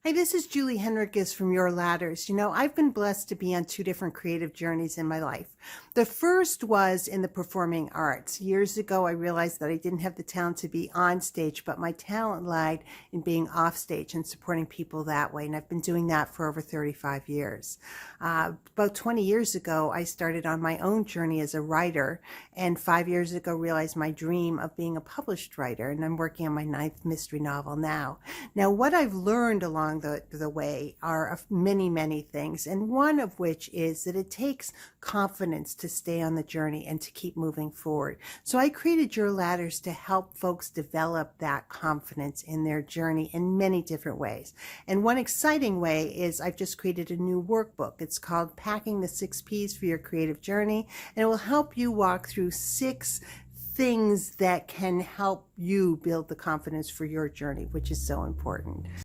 Hi, this is Julie Henriques from Your Ladders. I've been blessed to be on two different creative journeys in my life. The first was in the performing arts. Years ago, I realized that I didn't have the talent to be on stage, but my talent lied in being off stage and supporting people that way. And I've been doing that for over 35 years. About 20 years ago, I started on my own journey as a writer, and 5 years ago, realized my dream of being a published writer. And I'm working on my ninth mystery novel now. Now, what I've learned along the way are many, many things, and one of which is that it takes confidence to stay on the journey and to keep moving forward. So I created Your Ladders to help folks develop that confidence in their journey in many different ways. And one exciting way is I've just created a new workbook. It's called Packing the 6 Ps for Your Creative Journey, and it will help you walk through 6 things that can help you build the confidence for your journey, which is so important.